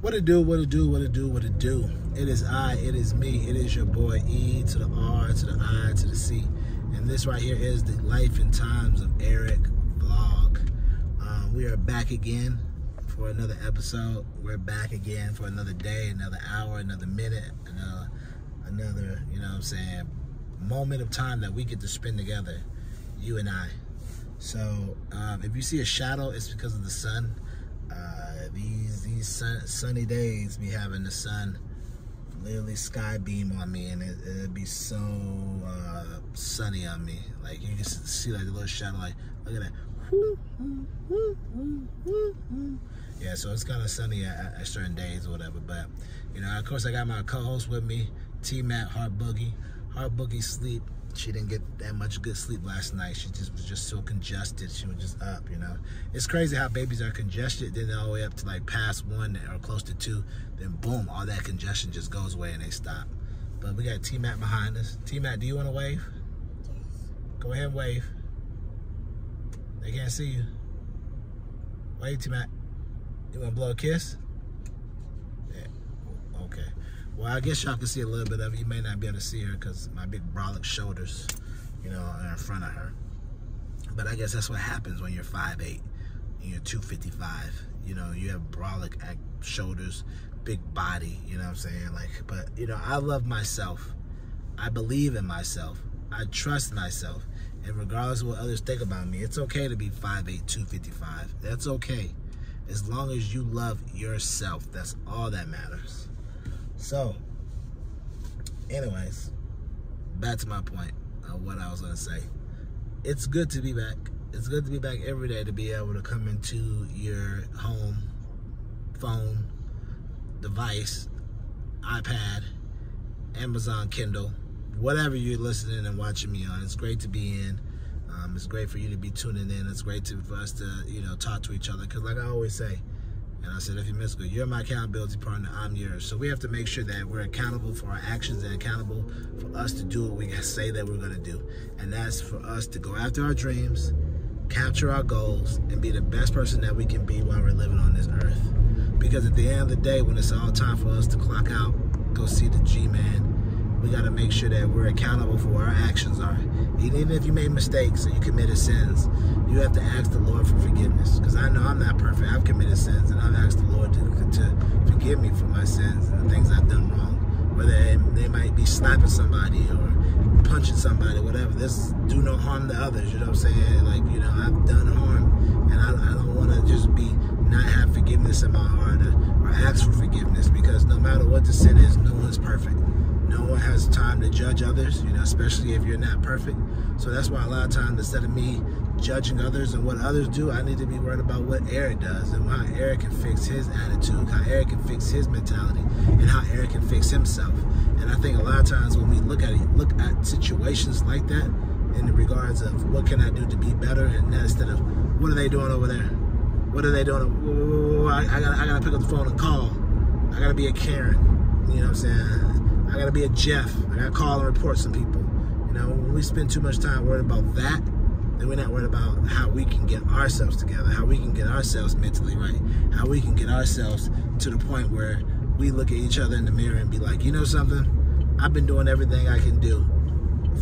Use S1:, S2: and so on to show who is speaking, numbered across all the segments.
S1: What it do, what it do, what it do, what it do. It is I, it is me, it is your boy E to the R to the I to the C. And this right here is the Life and Times of Eric vlog. We are back again for another episode. We're back again for another day, another hour, another minute, another, you know what I'm saying, moment of time that we get to spend together, you and I. So if you see a shadow, it's because of the sun. These sunny days be having the sun literally sky beam on me, and it'd be so sunny on me. Like you can see like the little shadow, like look at that. Yeah, so it's kind of sunny at certain days or whatever. But you know, of course, I got my co-host with me, T-Matt, Heart Boogie. Heart Boogie sleep. She didn't get that much good sleep last night. She just was so congested. She was just up, you know. It's crazy how babies are congested, then all the way up to like past 1 or close to 2. Then boom, all that congestion just goes away and they stop. But we got T-Matt behind us. T-Matt, do you want to wave? Yes. Go ahead and wave. They can't see you. Wave, T-Matt. You want to blow a kiss? Yeah. Okay. Well, I guess y'all can see a little bit of it. You may not be able to see her because my big brolic shoulders, you know, are in front of her. But I guess that's what happens when you're 5'8", and you're 255. You know, you have brolic shoulders, big body, you know what I'm saying? Like, but, you know, I love myself. I believe in myself. I trust myself. And regardless of what others think about me, it's okay to be 5'8", 255. That's okay. As long as you love yourself, that's all that matters. So, anyways, back to my point of what I was going to say. It's good to be back. It's good to be back every day, to be able to come into your home, phone, device, iPad, Amazon Kindle, whatever you're listening and watching me on. It's great to be in. It's great for you to be tuning in. It's great for us to, you know, talk to each other. Because like I always say, and I said, if you miss it, you're my accountability partner, I'm yours. So we have to make sure that we're accountable for our actions and accountable for us to do what we say that we're going to do. And that's for us to go after our dreams, capture our goals, and be the best person that we can be while we're living on this earth. Because at the end of the day, when it's all time for us to clock out, go see the G-Man, we got to make sure that we're accountable for what our actions are. Even if you made mistakes or you committed sins, you have to ask the Lord for forgiveness. Because I know I'm not perfect. I've committed sins, and I've asked the Lord to forgive me for my sins and the things I've done wrong. Whether they might be slapping somebody or punching somebody, whatever. This do no harm to others, you know what I'm saying? Like, you know, I've done harm, and I don't want to just not have forgiveness in my heart or ask for forgiveness, because no matter what the sin is, no one's perfect. No one has time to judge others, you know, especially if you're not perfect. So that's why a lot of times, instead of me judging others and what others do, I need to be worried about what Eric does and how Eric can fix his attitude, how Eric can fix his mentality, and how Eric can fix himself. And I think a lot of times when we look at situations like that, in the regards of what can I do to be better, and that instead of what are they doing over there? What are they doing? I gotta pick up the phone and call. I gotta be a Karen. You know what I'm saying? I gotta be a Jeff. I gotta call and report some people. You know, when we spend too much time worried about that, then we're not worried about how we can get ourselves together, how we can get ourselves mentally right, how we can get ourselves to the point where we look at each other in the mirror and be like, you know something? I've been doing everything I can do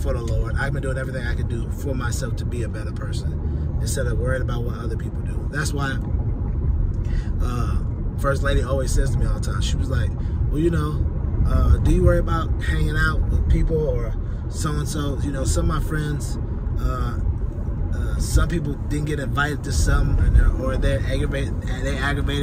S1: for the Lord. I've been doing everything I can do for myself to be a better person, instead of worried about what other people do. That's why First Lady always says to me all the time, she was like, well, you know, do you worry about hanging out with people or so-and-so? You know, some of my friends, some people didn't get invited to some, or they're aggravated,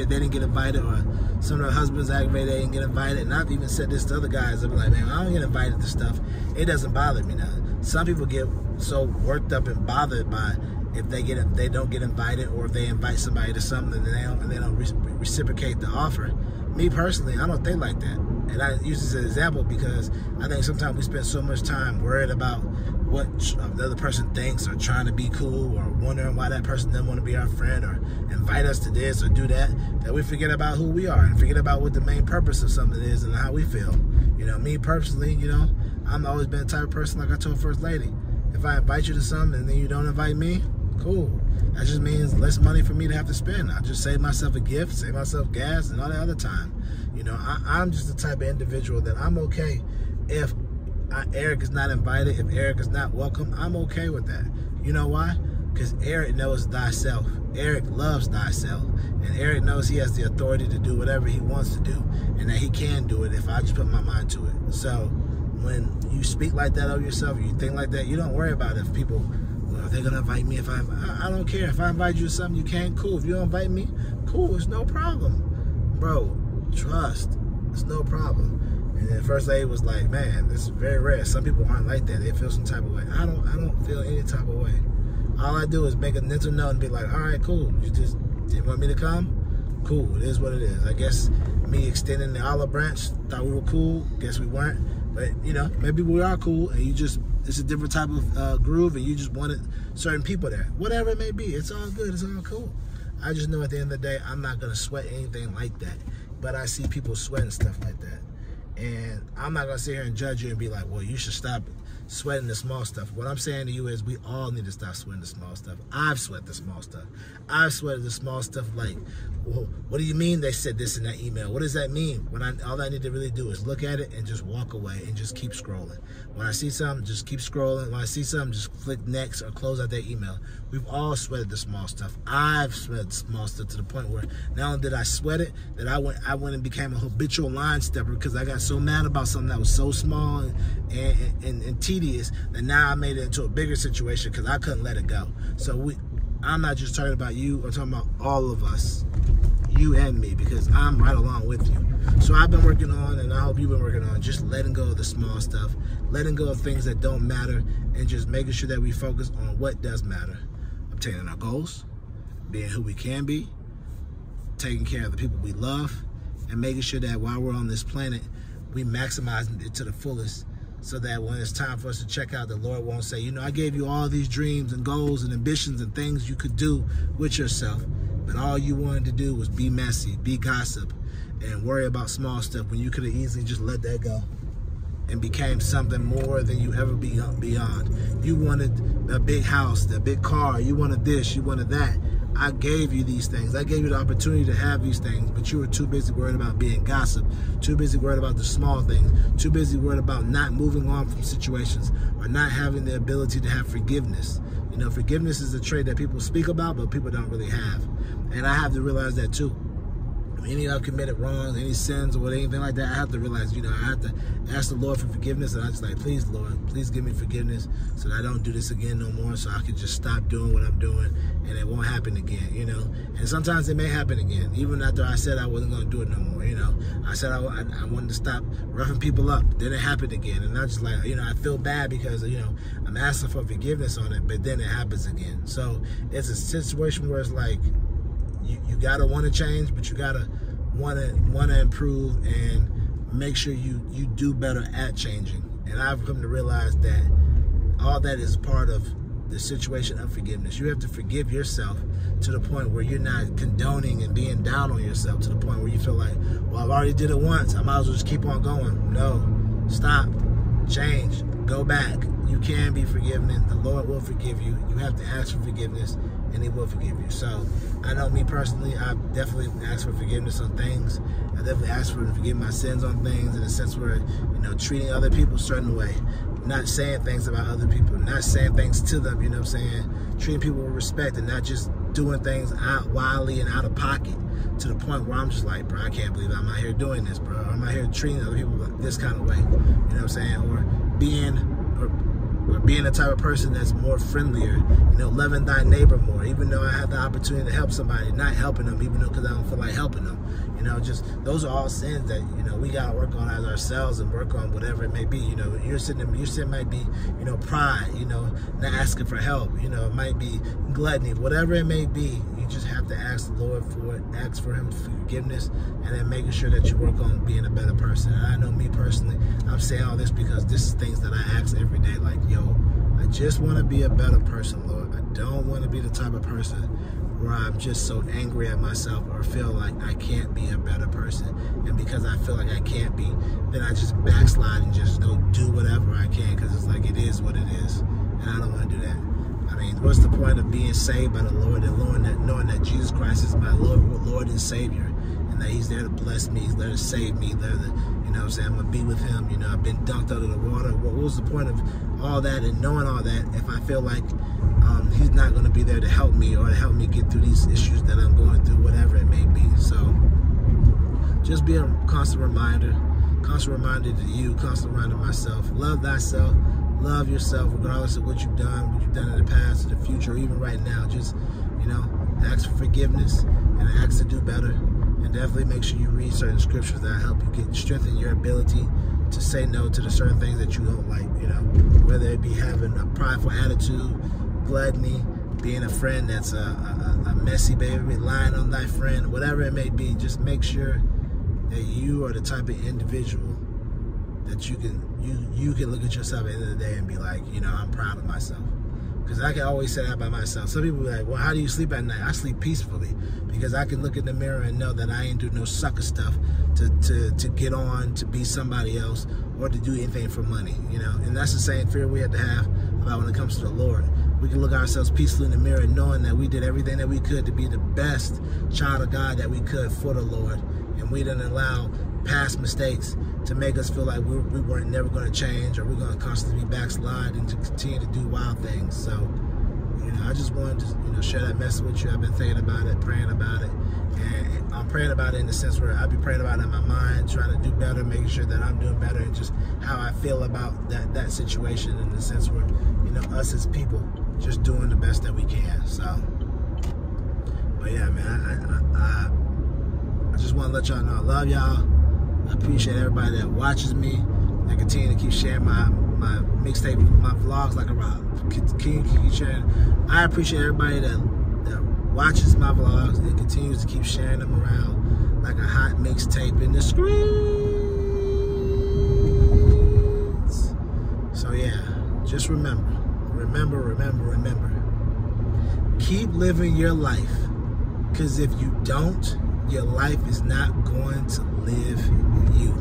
S1: they didn't get invited, or some of their husbands aggravated, they didn't get invited. And I've even said this to other guys. I'm like, man, I don't get invited to stuff. It doesn't bother me now. Some people get so worked up and bothered by if they don't get invited, or if they invite somebody to something and they don't reciprocate the offer. Me personally, I don't think like that. And I use this as an example because I think sometimes we spend so much time worried about what the other person thinks, or trying to be cool, or wondering why that person doesn't want to be our friend or invite us to this or do that, that we forget about who we are and forget about what the main purpose of something is and how we feel. You know, me personally, you know, I've always been the type of person, like I told First Lady, if I invite you to something and then you don't invite me, cool. That just means less money for me to have to spend. I just save myself a gift, save myself gas, and all that other time. You know, I'm just the type of individual that I'm okay if Eric is not invited, if Eric is not welcome, I'm okay with that. You know why? Because Eric knows thyself. Eric loves thyself. And Eric knows he has the authority to do whatever he wants to do, and that he can do it if I just put my mind to it. So when you speak like that of yourself, you think like that, you don't worry about if people, well, are they going to invite me? If I don't care. If I invite you to something, you can't, cool. If you don't invite me, cool, it's no problem. Bro, trust, it's no problem. And then First Lady was like, man, this is very rare. Some people aren't like that. They feel some type of way. I don't feel any type of way. All I do is make a mental note and be like, all right, cool. You just didn't want me to come? Cool, it is what it is. I guess me extending the olive branch, thought we were cool. Guess we weren't. But, you know, maybe we are cool, and you just, it's a different type of groove, and you just wanted certain people there. Whatever it may be, it's all good, it's all cool. I just know at the end of the day, I'm not going to sweat anything like that. But I see people sweating stuff like that. And I'm not going to sit here and judge you and be like, well, you should stop sweating the small stuff. What I'm saying to you is we all need to stop sweating the small stuff. I've sweated the small stuff. I've sweated the small stuff like, well, what do you mean they said this in that email? What does that mean? When all I need to really do is look at it and just walk away and just keep scrolling. When I see something, just keep scrolling. When I see something, just click next or close out that email. We've all sweated the small stuff. I've sweated the small stuff to the point where not only did I sweat it, that I went and became a habitual line stepper because I got so mad about something that was so small and tedious that now I made it into a bigger situation because I couldn't let it go. So I'm not just talking about you, I'm talking about all of us, you and me, because I'm right along with you. So I've been working on, and I hope you've been working on, just letting go of the small stuff, letting go of things that don't matter, and just making sure that we focus on what does matter. Obtaining our goals, being who we can be, taking care of the people we love, and making sure that while we're on this planet, we maximize it to the fullest, so that when it's time for us to check out, the Lord won't say, you know, I gave you all these dreams and goals and ambitions and things you could do with yourself, but all you wanted to do was be messy, be gossip, and worry about small stuff when you could have easily just let that go and became something more than you ever be beyond. You wanted a big house, a big car, you wanted this, you wanted that. I gave you these things. I gave you the opportunity to have these things, but you were too busy worried about being gossip, too busy worried about the small things, too busy worried about not moving on from situations or not having the ability to have forgiveness. You know, forgiveness is a trait that people speak about, but people don't really have. And I have to realize that too. Any of I've committed wrongs, any sins or anything like that, I have to realize, you know, I have to ask the Lord for forgiveness. And I just like, please, Lord, please give me forgiveness so that I don't do this again no more, so I can just stop doing what I'm doing and it won't happen again, you know. And sometimes it may happen again, even after I said I wasn't going to do it no more, you know. I said I wanted to stop roughing people up. Then it happened again. And I just like, you know, I feel bad because, you know, I'm asking for forgiveness on it, but then it happens again. So it's a situation where it's like, you gotta want to change, but you gotta want to improve and make sure you do better at changing. And I've come to realize that all that is part of the situation of forgiveness. You have to forgive yourself to the point where you're not condoning and being down on yourself to the point where you feel like, well, I've already did it once, I might as well just keep on going. No, stop, change, go back. You can be forgiven. The Lord will forgive you. You have to ask for forgiveness, and He will forgive you. So I know me personally, I've definitely asked for forgiveness on things. I definitely asked for Him to forgive my sins on things in a sense where, you know, treating other people a certain way, not saying things about other people, not saying things to them, you know what I'm saying? Treating people with respect and not just doing things out wildly and out of pocket to the point where I'm just like, bro, I can't believe I'm out here doing this, bro. I'm out here treating other people this kind of way, you know what I'm saying? Or being the type of person that's more friendlier, you know, loving thy neighbor more, even though I have the opportunity to help somebody, not helping them, even though because I don't feel like helping them. You know, just those are all sins that, you know, we gotta work on as ourselves and work on whatever it may be. You know, your sin might be, you know, pride, you know, not asking for help, you know, it might be gluttony, whatever it may be. You just have to ask the Lord for it, ask for Him for forgiveness, and then making sure that you work on being a better person. And I know me personally, I'm saying all this because this is things that I ask every day, like, yo, I just want to be a better person, Lord. I don't want to be the type of person where I'm just so angry at myself or feel like I can't be a better person. And because I feel like I can't be, then I just backslide and just go do whatever I can because it's like it is what it is. And I don't want to do that. I mean, means? What's the point of being saved by the Lord and knowing that Jesus Christ is my Lord and Savior, and that He's there to bless me, He's there to save me, there to, you know what I'm saying, I'm going to be with Him. You know, I've been dunked under the water. What was the point of all that and knowing all that if I feel like He's not going to be there to help me or to help me get through these issues that I'm going through, whatever it may be? So just be a constant reminder to you, constant reminder to myself. Love thyself, love yourself, regardless of what you've done in the past, in the future, or even right now. Just, you know, ask for forgiveness and ask to do better. And definitely make sure you read certain scriptures that help you strengthen your ability to say no to the certain things that you don't like, you know, whether it be having a prideful attitude, gluttony, being a friend that's a messy baby, lying on thy friend, whatever it may be. Just make sure that you are the type of individual that you can look at yourself at the end of the day and be like, you know, I'm proud of myself. Because I can always say that about myself. Some people be like, well, how do you sleep at night? I sleep peacefully because I can look in the mirror and know that I ain't do no sucker stuff to get on, to be somebody else, or to do anything for money, you know. And that's the same fear we have to have about when it comes to the Lord. We can look at ourselves peacefully in the mirror knowing that we did everything that we could to be the best child of God that we could for the Lord. And we didn't allow past mistakes to make us feel like we weren't never going to change, or we're going to constantly backslide and to continue to do wild things. So, you know, I just wanted to, you know, share that message with you. I've been thinking about it, praying about it, and I'm praying about it in the sense where I'll be praying about it in my mind, trying to do better, making sure that I'm doing better, and just how I feel about that situation in the sense where, you know, us as people just doing the best that we can. So, but yeah, man, I just want to let y'all know I love y'all. I appreciate everybody that watches me and continue to keep sharing my mixtape, my vlogs like a rock. Keep sharing. I appreciate everybody that watches my vlogs and continues to keep sharing them around like a hot mixtape in the streets. So yeah, just remember. Keep living your life, because if you don't, your life is not going to live you.